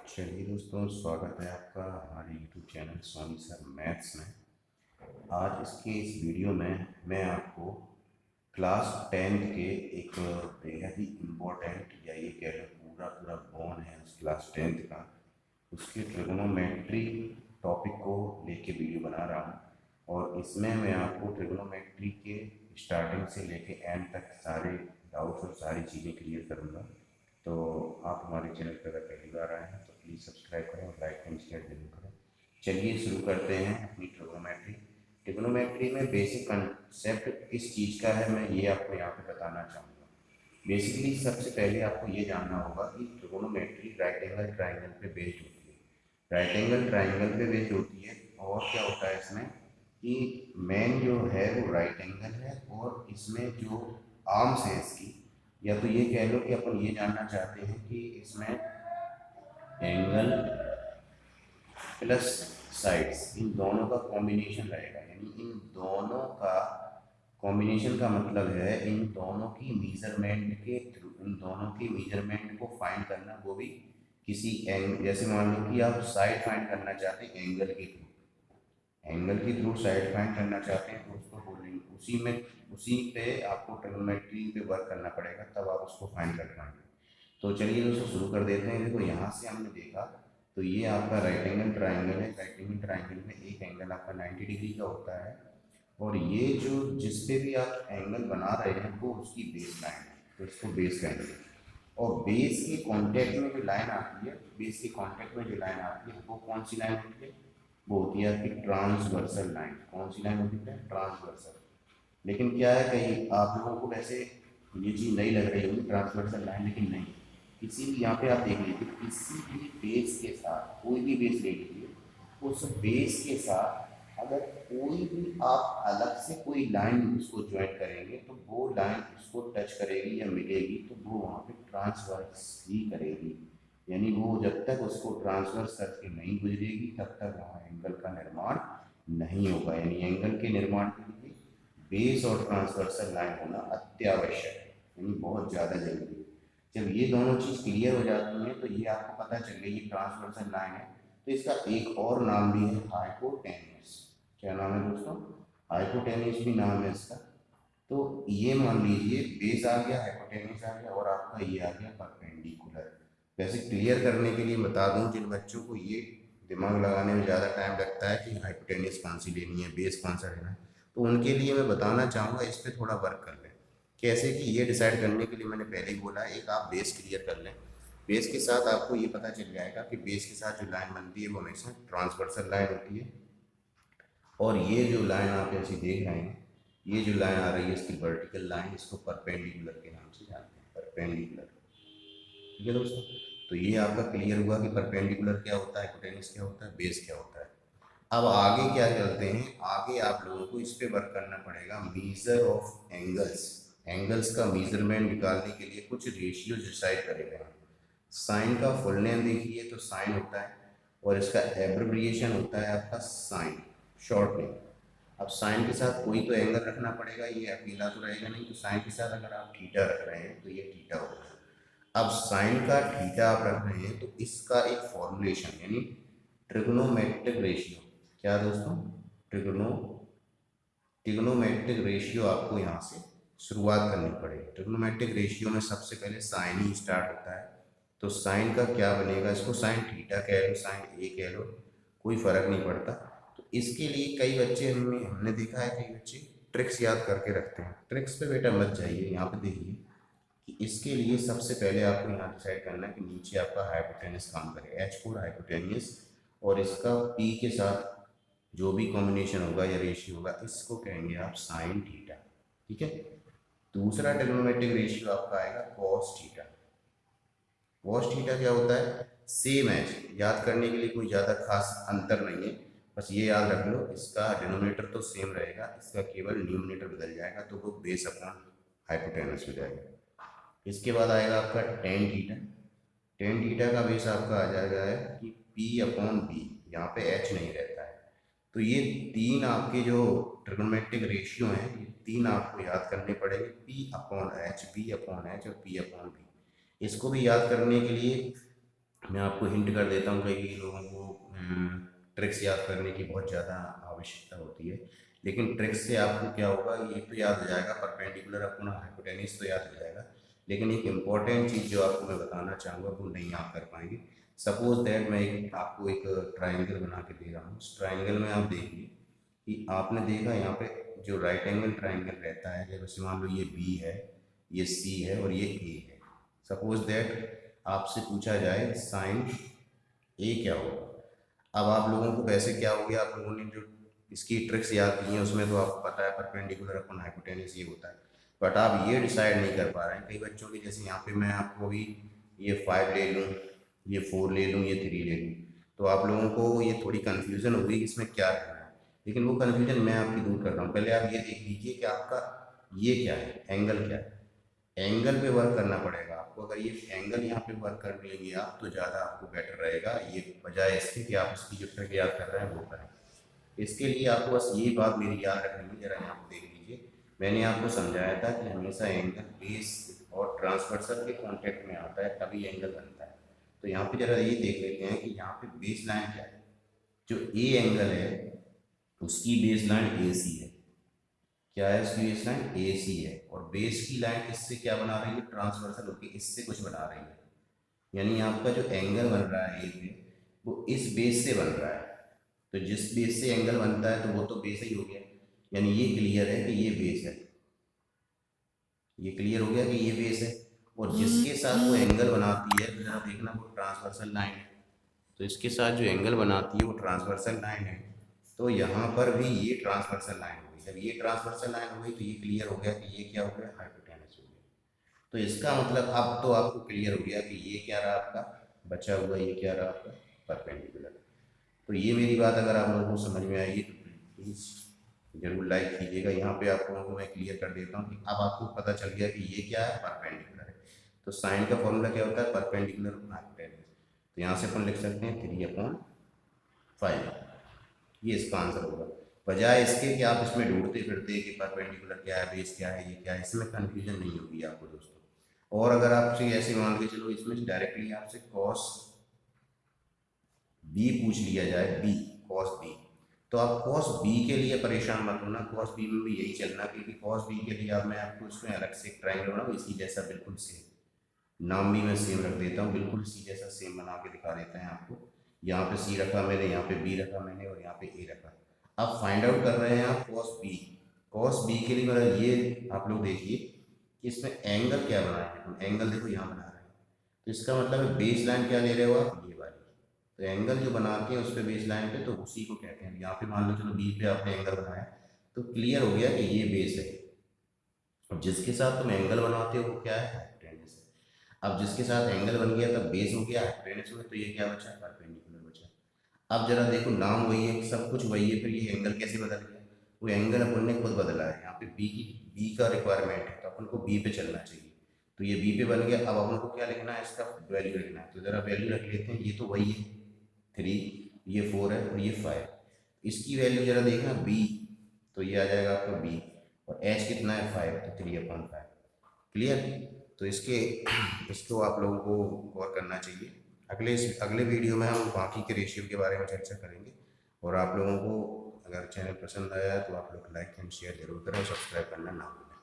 चलिए दोस्तों, स्वागत है आपका हमारे YouTube channel Soni sir maths में। आज इस वीडियो में मैं आपको क्लास टेंथ के एक बेहद ही इम्पोर्टेंट या ये कह लो पूरा पूरा बोन है उस क्लास टेंथ का, उसके ट्रिग्नोमेट्री टॉपिक को लेके वीडियो बना रहा हूँ। और इसमें मैं आपको ट्रिग्नोमेट्री के स्टार्टिंग से लेके एंड तक सारे डाउट्स और सारी चीज़ें क्लियर करूँगा। तो आप हमारे चैनल पर अगर पहली बार आए हैं तो प्लीज़ सब्सक्राइब करें और लाइक एंड शेयर जरूर करें। चलिए शुरू करते हैं अपनी ट्रिग्नोमेट्री। ट्रिग्नोमेट्री में बेसिक कंसेप्ट किस चीज़ का है मैं ये आपको यहाँ पे बताना चाहूँगा। बेसिकली सबसे पहले आपको ये जानना होगा कि ट्रिग्नोमेट्री राइट एंगल ट्राइंगल पे बेस्ड होती है। राइट एंगल ट्राइंगल पे बेस्ड होती है और क्या होता है इसमें कि मेन जो है वो राइट एंगल है और इसमें जो आर्म्स है इसकी, या तो ये कह लो कि अपन ये जानना चाहते हैं कि इसमें एंगल प्लस साइड्स इन दोनों का कॉम्बिनेशन रहेगा। यानी इन दोनों का कॉम्बिनेशन का मतलब है इन दोनों की मीजरमेंट के थ्रू, इन दोनों की मीजरमेंट को फाइंड करना, वो भी किसी एंगल, जैसे मान लो कि आप साइड फाइंड करना चाहते हैं एंगल के थ्रू, एंगल के थ्रू साइड फाइंड करना चाहते हैं तो उसको बोलेंगे उसी पे आपको ट्रिग्नोमेट्री पे वर्क करना पड़ेगा, तब आप उसको फाइंड कर पाएंगे। तो चलिए दोस्तों शुरू कर देते हैं। देखो यहाँ से हमने देखा तो ये आपका राइट एंगल ट्राइंगल है। राइट एंगल ट्राइंगल में एक एंगल आपका 90 डिग्री का होता है और ये जो जिस पे भी आप एंगल बना रहे हैं वो उसकी बेस लाइन है, तो इसको बेस कहेंगे। और बेस के कांटेक्ट में जो लाइन आती है, बेस के कांटेक्ट में जो लाइन आती है वो कौन सी लाइन होती है? वो होती है आपकी ट्रांसवर्सल लाइन। कौन सी लाइन होती है? ट्रांसवर्सल। लेकिन क्या है, कहीं आप लोगों को वैसे ये चीज़ नहीं लग रही होगी ट्रांसवर्सल लाइन, लेकिन नहीं, किसी भी यहाँ पे आप देख लीजिए, किसी भी बेस के साथ कोई भी बेस ले लीजिए, उस बेस के साथ अगर कोई भी आप अलग से कोई लाइन उसको ज्वाइन करेंगे तो वो लाइन उसको टच करेगी या मिलेगी तो वो वहाँ पे ट्रांसवर्स ही करेगी। यानी वो जब तक उसको ट्रांसवर्स करके नहीं गुजरेगी तब तक वहाँ एंगल का निर्माण नहीं होगा। यानी एंगल के निर्माण के लिए बेस और ट्रांसवर्सल लाइन होना अत्यावश्यक है, यानी बहुत ज़्यादा जरूरी है। जब ये दोनों चीज़ क्लियर हो जाती हैं तो ये आपको पता चल गई ये ट्रांसवर्सल लाइन है, तो इसका एक और नाम भी है हाइपोटेन्यूस। क्या नाम है दोस्तों? हाइपोटेन्यूस भी नाम है इसका। तो ये मान लीजिए बेस आ गया, हाइपोटेन्यूस आ गया और आपका ये आ गया परपेंडिकुलर। वैसे क्लियर करने के लिए बता दूं, जिन बच्चों को ये दिमाग लगाने में ज़्यादा टाइम लगता है कि हाइपोटेन्यूस कौन सी लेनी है, बेस कौन सा लेना है, तो उनके लिए मैं बताना चाहूँगा इस पर थोड़ा वर्क कर लें। कैसे कि ये डिसाइड करने के लिए मैंने पहले ही बोला है, एक आप बेस क्लियर कर लें। बेस के साथ आपको ये पता चल जाएगा कि बेस के साथ जो लाइन बनती है वो हमेशा ट्रांसवर्सल लाइन होती है। और ये जो लाइन आप ऐसे देख रहे हैं, ये जो लाइन आ रही है इसकी वर्टिकल लाइन, इसको परपेंडिकुलर के नाम से जानते हैं, परपेंडिकुलर। ठीक है दोस्तों, तो ये आपका क्लियर हुआ कि परपेंडिकुलर क्या होता है, हाइपोटेन्यूस क्या होता है, बेस क्या होता है। अब आगे क्या चलते हैं, आगे आप लोगों को इस पे वर्क करना पड़ेगा, मीजर ऑफ एंगल्स। एंगल्स का मेजरमेंट निकालने के लिए कुछ रेशियो डिसाइड करेंगे हम। साइन का फुल नेम देखिए तो साइन होता है और इसका एब्रिविएशन होता है आपका साइन, शॉर्ट नेम। अब साइन के साथ कोई तो एंगल रखना पड़ेगा, ये अकेला तो रहेगा नहीं, तो साइन के साथ अगर आप थीटा रख रहे हैं तो ये थीटा होगा। अब साइन का थीटा आप रख रहे हैं तो इसका एक फॉर्मुलेशन यानी ट्रिग्नोमेट्रिक रेशियो। क्या दोस्तों? ट्रिग्नो ट्रिग्नोमेट्रिक रेशियो आपको यहाँ से शुरुआत करनी पड़ेगी। ट्रिग्नोमेट्रिक रेशियो में सबसे पहले साइन ही स्टार्ट होता है, तो साइन का क्या बनेगा, इसको साइन थीटा कह लो, साइन ए कह लो, कोई फर्क नहीं पड़ता। तो इसके लिए कई बच्चे हमने देखा है, कई बच्चे ट्रिक्स याद करके रखते हैं। ट्रिक्स पे बेटा मत जाइए, यहाँ पे देखिए कि इसके लिए सबसे पहले आपको यहाँ डिसाइड करना है कि नीचे आपका हाइपोटेन्यूस काम करे, H4 हाइपोटेन्यूस, और इसका P के साथ जो भी कॉम्बिनेशन होगा या रेशियो होगा इसको कहेंगे आप साइन थीटा। ठीक है। दूसरा ट्रिग्नोमेट्रिक रेशियो आपका आएगा कॉस थीटा। कॉस थीटा क्या होता है? सेम है, याद करने के लिए कोई ज़्यादा खास अंतर नहीं है, बस ये याद रख लो इसका डिनोमिनेटर तो सेम रहेगा, इसका केवल न्यूमिनेटर बदल जाएगा तो वो बेस अपॉन हाइपोटेन्यूस हो जाएगा। इसके बाद आएगा आपका टेन थीटा। टेन थीटा का बेस आपका आ जाएगा है कि पी अपॉन बी, यहाँ पे एच नहीं रहता है। तो ये तीन आपके जो ट्रिग्नोमेट्रिक रेशियो हैं, ये तीन आपको याद करने पड़ेंगे, P upon H, B upon H और पी अपॉन बी। इसको भी याद करने के लिए मैं आपको हिंट कर देता हूँ, कई लोगों को ट्रिक्स याद करने की बहुत ज़्यादा आवश्यकता होती है, लेकिन ट्रिक्स से आपको क्या होगा, ये तो याद हो जाएगा, परपेंडिकुलर अपना हाइपोटेन्यूज तो याद हो जाएगा, लेकिन एक इम्पॉर्टेंट चीज़ जो आपको मैं बताना चाहूँगा वो नहीं आप कर पाएंगे। सपोज दैट मैं आपको एक ट्राइंगल बना के दे रहा हूँ। उस ट्राइंगल में आप देखिए कि आपने देखा यहाँ पे जो राइट एंगल ट्राइंगल रहता है, जैसे मान लो ये बी है, ये सी है और ये ए है। सपोज दैट आपसे पूछा जाए साइन ए क्या होगा। अब आप लोगों को वैसे क्या हो गया, आप लोगों ने जो इसकी ट्रिक्स याद की हैं उसमें तो आपको पता है परपेंडिकुलर अपन हाइपोटेन्यूज ये होता है, बट आप ये डिसाइड नहीं कर पा रहे हैं। कई बच्चों की, जैसे यहाँ पे मैं आपको अभी ये 5 ले लूँ, ये 4 ले लूँ, ये 3 ले लूँ, तो आप लोगों को ये थोड़ी कन्फ्यूज़न होगी कि इसमें क्या करना है, लेकिन वो कन्फ्यूजन मैं आपकी दूर कर रहा हूँ। पहले आप ये देख लीजिए कि आपका ये क्या है, एंगल क्या है। एंगल पे वर्क करना पड़ेगा आपको। अगर ये एंगल यहाँ पे वर्क कर लेंगे आप तो ज़्यादा आपको बेटर रहेगा, ये बजाय इसके कि आप इसकी जो ट्रिक याद कर रहे हैं वो करें। इसके लिए आपको बस ये बात मेरी याद रखनी है, जरा यहाँ पे देख लीजिए। मैंने आपको समझाया था कि हमेशा एंगल बेस और ट्रांसवर्सल के कॉन्टेक्ट में आता है तभी एंगल बनता है। तो यहाँ पे जरा ये देख लेते हैं कि यहाँ पे बेस लाइन क्या है। जो ए एंगल है उसकी बेस लाइन ए सी है। क्या है इसकी बेस लाइन, ए सी है, और बेस की लाइन इससे क्या बना रही है, ट्रांसवर्सल होकर इससे कुछ बना रही है। यानी आपका जो एंगल बन रहा है ए पे वो इस बेस से बन रहा है। तो जिस बेस से एंगल बनता है तो वो तो बेस ही हो गया। यानी ये क्लियर है कि ये बेस है, ये क्लियर हो गया कि ये बेस है। और जिसके साथ वो एंगल बनाती है तो जरा देखना वो ट्रांसवर्सल लाइन है। तो इसके साथ जो एंगल बनाती है वो ट्रांसवर्सल लाइन है। तो यहाँ पर भी ये ट्रांसवर्सल लाइन हो गई। जब ये ट्रांसवर्सल लाइन हो गई तो ये क्लियर हो गया कि ये क्या हो गया, हाइपोटेनस हो गया। तो इसका मतलब अब तो आपको क्लियर हो गया कि ये क्या रहा आपका बचा हुआ, ये क्या रहा आपका परपेंडिकुलर। तो ये मेरी बात अगर आप लोगों को समझ में आई तो प्लीज़ जरूर लाइक कीजिएगा। यहाँ पे आप लोगों को मैं क्लियर कर देता हूँ कि अब आपको पता चल गया कि ये क्या है, परपेंडिकुलर है। तो साइन का फॉर्मूला क्या होता है, परपेंडिकुलर हाइपोटेनस। तो यहाँ से अपन लिख सकते हैं 3/5, ये इसका आंसर होगा। बजाय इसके कि आप इसमें ढूंढते फिरते कि परपेंडिकुलर क्या है, बेस क्या है, ये क्या है, इसमें कन्फ्यूजन नहीं होगी आपको दोस्तों। और अगर आपसे ऐसे मान के चलो इसमें डायरेक्टली आपसे कॉस बी पूछ लिया जाए, बी कॉस बी, तो आप कॉस बी के लिए परेशान मत होना। कॉस बी में भी यही चलना, क्योंकि कॉस बी के लिए अब मैं आपको इसमें अलग से एक ट्राइंगल बनाऊँ इसी जैसा बिल्कुल सेम, नाम भी मैं सेम रख देता हूँ, बिल्कुल इसी जैसा सेम बना के दिखा देते हैं आपको। यहाँ पे सी रखा मैंने, यहाँ पे बी रखा मैंने और यहाँ पे ए रखा। अब फाइंड आउट कर रहे हैं आप कॉस बी। कॉस बी के लिए मेरा ये आप लोग देखिए कि इसमें एंगल क्या बना है, एंगल देखो यहाँ बना रहे हैं। तो इसका मतलब है बेस लाइन क्या ले रहे हो आप, ये वाली। तो एंगल जो बनाते हैं उस पर बेस लाइन पे, तो उसी को कहते हैं। यहाँ पे मान लो चलो बी पे आपने एंगल बनाया तो क्लियर हो गया कि ये बेस है। और जिसके साथ तुम एंगल बनाते हो वो क्या है, हाइपोटेनस है। अब जिसके साथ एंगल बन गया तब बेस हो गया, हाइपोटेनस हो गया, तो ये क्या बचा, परपेंडिकुलर बचा। अब जरा देखो नाम वही है, सब कुछ वही है, फिर ये एंगल कैसे बदल गया। वो एंगल अपन ने खुद बदला है। यहाँ पे बी का रिक्वायरमेंट है तो अपन को बी पे चलना चाहिए। तो ये बी पे बन गया। अब अपन को क्या लिखना है, इसका वैल्यू लिखना है। तो ज़रा वैल्यू रख लेते हैं। ये तो वही है 3, ये 4 है और ये 5। इसकी वैल्यू जरा देखना बी, तो ये आ जाएगा आपका बी, और एच कितना है 5, तो 3/5। क्लियर। तो इसको आप लोगों को गौर करना चाहिए। अगले वीडियो में हम बाकी के रेशियो के बारे में चर्चा करेंगे। और आप लोगों को अगर चैनल पसंद आया तो आप लोग लाइक एंड शेयर जरूर करें और सब्सक्राइब करना ना भूलें।